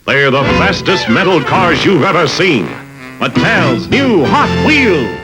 They're the fastest metal cars you've ever seen. Mattel's new Hot Wheels.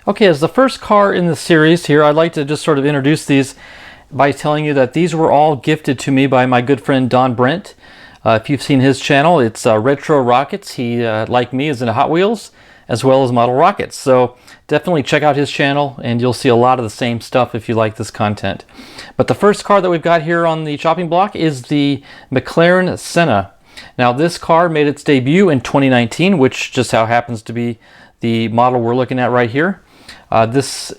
Okay, as the first car in the series here, I'd like to just sort of introduce these by telling you that these were all gifted to me by my good friend Don Brent. If you've seen his channel, it's Retro Rockets. He, like me, is into Hot Wheels as well as model rockets. So definitely check out his channel and you'll see a lot of the same stuff if you like this content. But the first car that we've got here on the chopping block is the McLaren Senna. Now this car made its debut in 2019, which just how happens to be the model we're looking at right here. This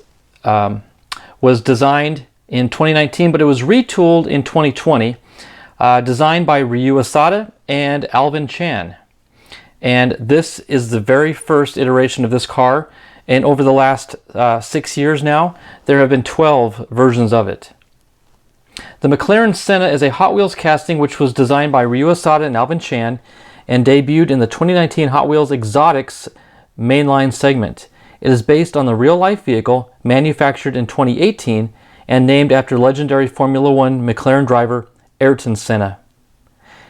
was designed in 2019, but it was retooled in 2020, designed by Ryu Asada and Alvin Chan. And this is the very first iteration of this car, and over the last 6 years now, there have been 12 versions of it. The McLaren Senna is a Hot Wheels casting which was designed by Ryu Asada and Alvin Chan and debuted in the 2019 Hot Wheels Exotics Mainline segment. It is based on the real-life vehicle manufactured in 2018 and named after legendary Formula One McLaren driver Ayrton Senna.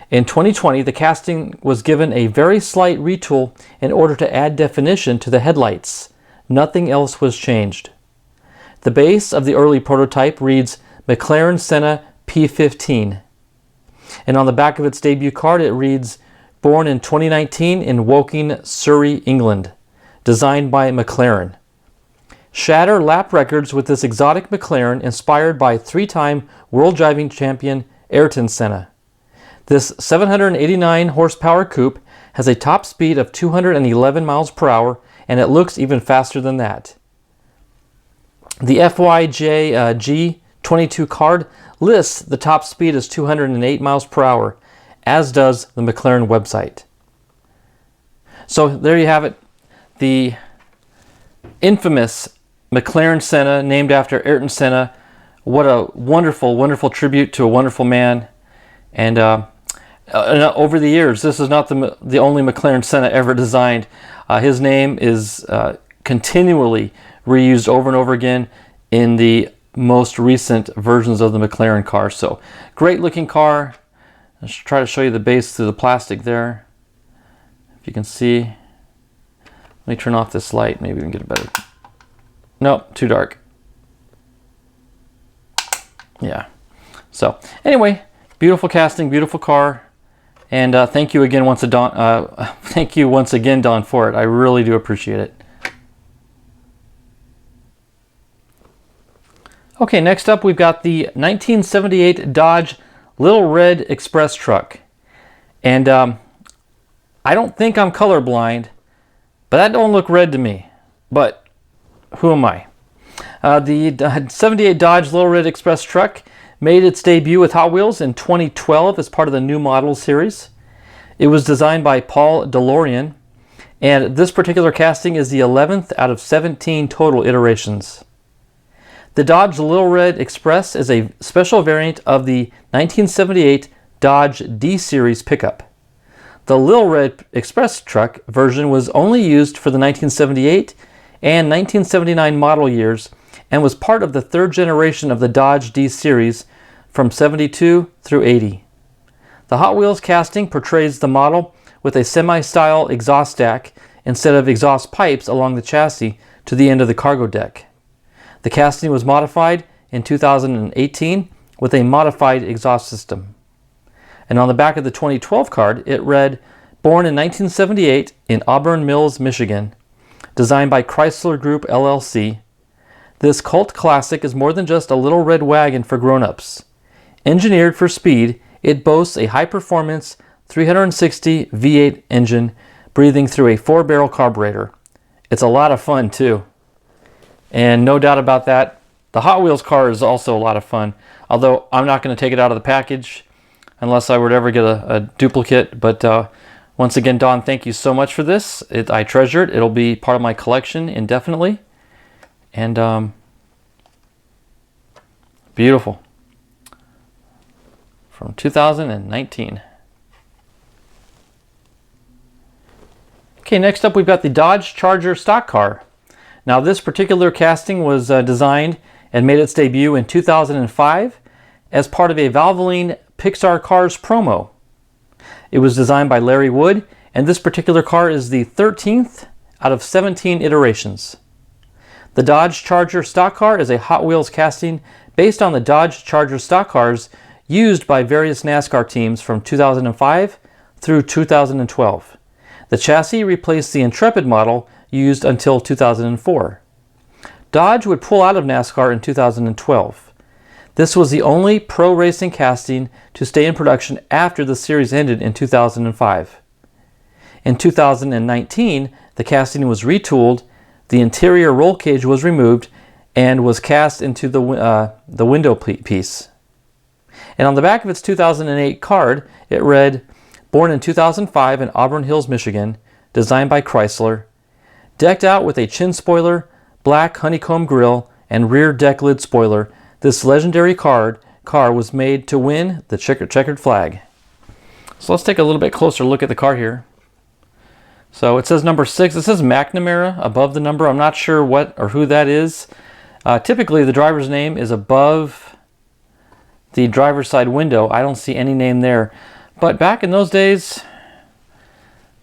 In 2020, the casting was given a very slight retool in order to add definition to the headlights. Nothing else was changed. The base of the early prototype reads McLaren Senna P15. And on the back of its debut card it reads, born in 2019 in Woking, Surrey, England. Designed by McLaren. Shatter lap records with this exotic McLaren inspired by three-time world driving champion Ayrton Senna. This 789 horsepower coupe has a top speed of 211 miles per hour and it looks even faster than that. The FYJ G22 card lists the top speed as 208 miles per hour, as does the McLaren website. So there you have it. The infamous McLaren Senna, named after Ayrton Senna. What a wonderful, wonderful tribute to a wonderful man. And over the years, this is not the only McLaren Senna ever designed. His name is continually reused over and over again in the most recent versions of the McLaren car. So, great looking car. Let's try to show you the base through the plastic there. If you can see. Let me turn off this light, maybe we can get it better. Nope, too dark. Yeah. So, anyway, beautiful casting, beautiful car, and thank you again once again, Don, for it. I really do appreciate it. Okay, next up we've got the 1978 Dodge Little Red Express truck, and I don't think I'm colorblind. But that don't look red to me. But who am I? The 78 Dodge Little Red Express truck made its debut with Hot Wheels in 2012 as part of the New Models series. It was designed by Paul DeLorean, and this particular casting is the 11th out of 17 total iterations. The Dodge Little Red Express is a special variant of the 1978 Dodge D-Series pickup. The Little Red Express truck version was only used for the 1978 and 1979 model years and was part of the third generation of the Dodge D-Series from 72 through 80. The Hot Wheels casting portrays the model with a semi-style exhaust stack instead of exhaust pipes along the chassis to the end of the cargo deck. The casting was modified in 2018 with a modified exhaust system. And on the back of the 2012 card, it read, born in 1978 in Auburn Mills, Michigan, designed by Chrysler Group LLC. This cult classic is more than just a little red wagon for grown-ups. Engineered for speed, it boasts a high-performance 360 V8 engine breathing through a 4-barrel carburetor. It's a lot of fun too. And no doubt about that, the Hot Wheels car is also a lot of fun, although I'm not going to take it out of the package unless I were to ever get a duplicate. But once again, Don, thank you so much for this. I treasure it. It'll be part of my collection indefinitely. And Beautiful. From 2019. Okay, next up we've got the Dodge Charger stock car. Now this particular casting was designed and made its debut in 2005 as part of a Valvoline Pixar Cars promo. It was designed by Larry Wood, and this particular car is the 13th out of 17 iterations. The Dodge Charger stock car is a Hot Wheels casting based on the Dodge Charger stock cars used by various NASCAR teams from 2005 through 2012. The chassis replaced the Intrepid model used until 2004. Dodge would pull out of NASCAR in 2012. This was the only pro racing casting to stay in production after the series ended in 2005. In 2019, the casting was retooled, the interior roll cage was removed, and was cast into the window piece. And on the back of its 2008 card, it read, "Born in 2005 in Auburn Hills, Michigan, designed by Chrysler, decked out with a chin spoiler, black honeycomb grille, and rear deck lid spoiler, this legendary car was made to win the checkered flag." So let's take a little bit closer look at the car here. So it says number 6. It says McNamara above the number. I'm not sure what or who that is. Typically the driver's name is above the driver's side window. I don't see any name there. But back in those days,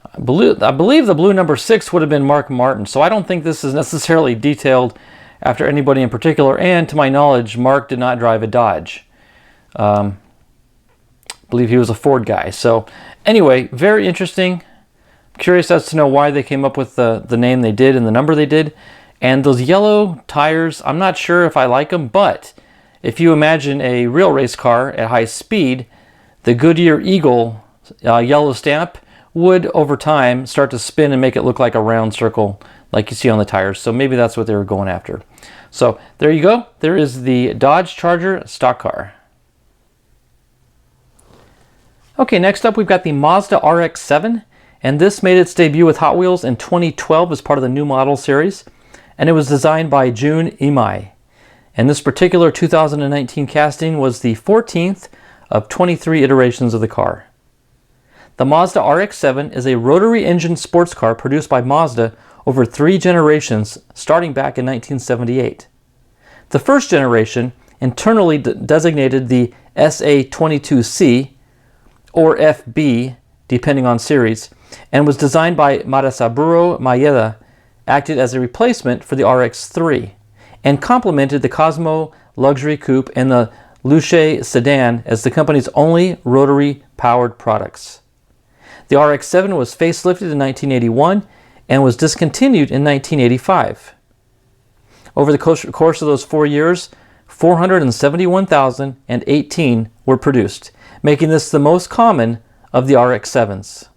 I believe the blue number 6 would have been Mark Martin. So I don't think this is necessarily detailed after anybody in particular. And to my knowledge, Mark did not drive a Dodge. I believe he was a Ford guy. So anyway, very interesting. Curious as to know why they came up with the name they did and the number they did. And those yellow tires, I'm not sure if I like them, but if you imagine a real race car at high speed, the Goodyear Eagle yellow stamp would over time start to spin and make it look like a round circle like you see on the tires. So maybe that's what they were going after. So there you go. There is the Dodge Charger stock car. Okay, next up we've got the Mazda RX-7, and this made its debut with Hot Wheels in 2012 as part of the new model series, and it was designed by Jun Imai. And this particular 2019 casting was the 14th of 23 iterations of the car. The Mazda RX-7 is a rotary engine sports car produced by Mazda over 3 generations starting back in 1978. The first generation, internally designated the SA22C or FB depending on series, and was designed by Marisaburo Maeda, acted as a replacement for the RX-3 and complemented the Cosmo luxury coupe and the Luce sedan as the company's only rotary-powered products. The RX-7 was facelifted in 1981 and was discontinued in 1985. Over the course of those 4 years, 471,018 were produced, making this the most common of the RX-7s.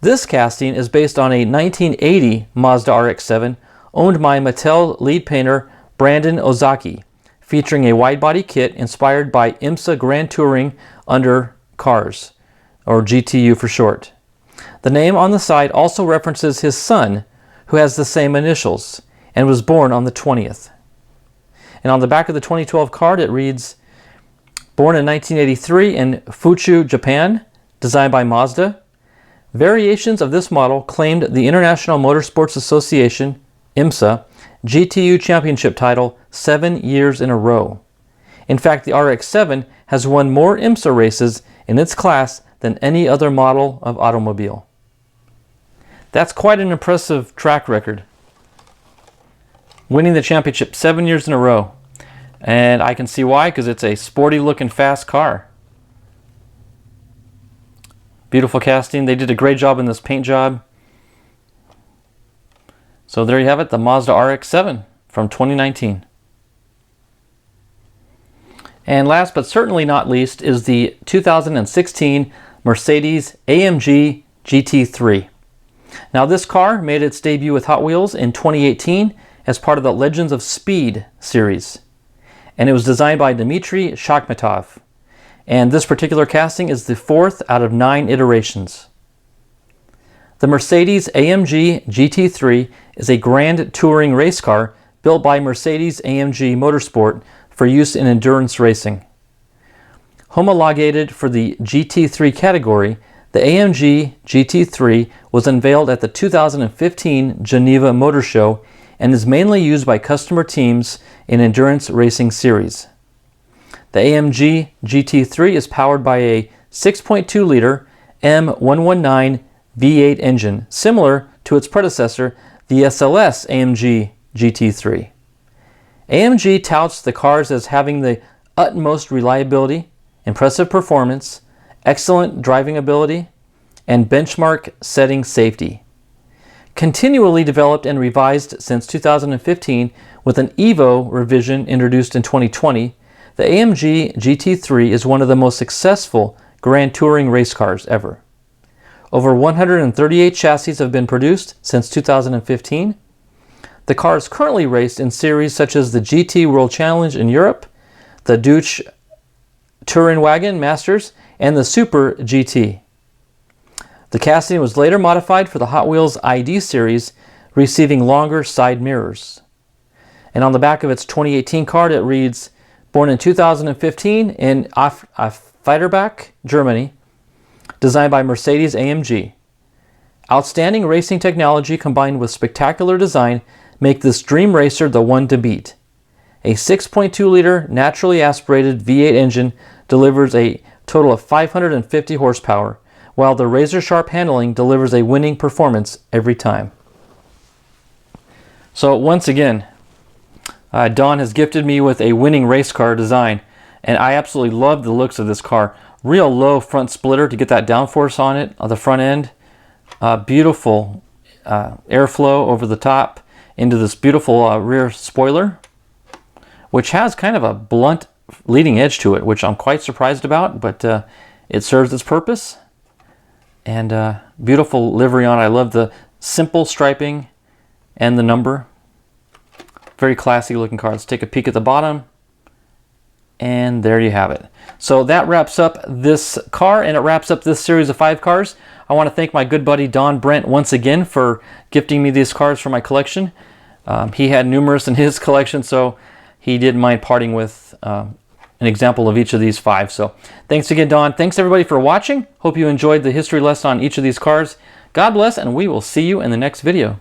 This casting is based on a 1980 Mazda RX-7 owned by Mattel lead painter Brandon Ozaki, featuring a wide-body kit inspired by IMSA Grand Touring under Cars, or GTU for short. The name on the side also references his son, who has the same initials, and was born on the 20th. And on the back of the 2012 card it reads, "Born in 1983 in Fuchu, Japan, designed by Mazda. Variations of this model claimed the International Motorsports Association, IMSA, GTU Championship title 7 years in a row. In fact, the RX-7 has won more IMSA races in its class than any other model of automobile." That's quite an impressive track record. Winning the championship 7 years in a row. And I can see why, because it's a sporty looking fast car. Beautiful casting. They did a great job in this paint job. So there you have it, the Mazda RX-7 from 2019. And last but certainly not least is the 2016 Mercedes-AMG GT3. Now this car made its debut with Hot Wheels in 2018 as part of the Legends of Speed series. And it was designed by Dmitry Shakhmatov. And this particular casting is the 4th out of 9 iterations. The Mercedes-AMG GT3 is a grand touring race car built by Mercedes-AMG Motorsport for use in endurance racing. Homologated for the GT3 category, the AMG GT3 was unveiled at the 2015 Geneva Motor Show and is mainly used by customer teams in endurance racing series. The AMG GT3 is powered by a 6.2-liter M119 V8 engine, similar to its predecessor, the SLS AMG GT3. AMG touts the cars as having the utmost reliability, impressive performance, excellent driving ability, and benchmark-setting safety. Continually developed and revised since 2015 with an Evo revision introduced in 2020, the AMG GT3 is one of the most successful Grand Touring race cars ever. Over 138 chassis have been produced since 2015. The car is currently raced in series such as the GT World Challenge in Europe, the Deutsche Tourenwagen Masters, and the Super GT. The casting was later modified for the Hot Wheels ID series, receiving longer side mirrors. And on the back of its 2018 card it reads, born in 2015 in Feiderbach, Germany, designed by Mercedes-AMG. Outstanding racing technology combined with spectacular design make this dream racer the one to beat. A 6.2-liter naturally aspirated V8 engine delivers a total of 550 horsepower, while the razor-sharp handling delivers a winning performance every time. So once again, Don has gifted me with a winning race car design, and I absolutely love the looks of this car. Real low front splitter to get that downforce on it, on the front end. Beautiful airflow over the top into this beautiful rear spoiler, which has kind of a blunt leading edge to it, which I'm quite surprised about, but it serves its purpose. And beautiful livery on it. I love the simple striping and the number. Very classy looking car. Let's take a peek at the bottom. And there you have it. So that wraps up this car, and it wraps up this series of 5 cars. I want to thank my good buddy Don Brent once again for gifting me these cars for my collection. He had numerous in his collection, so he didn't mind parting with an example of each of these 5. So thanks again, Don. Thanks everybody for watching. Hope you enjoyed the history lesson on each of these cars. God bless, and we will see you in the next video.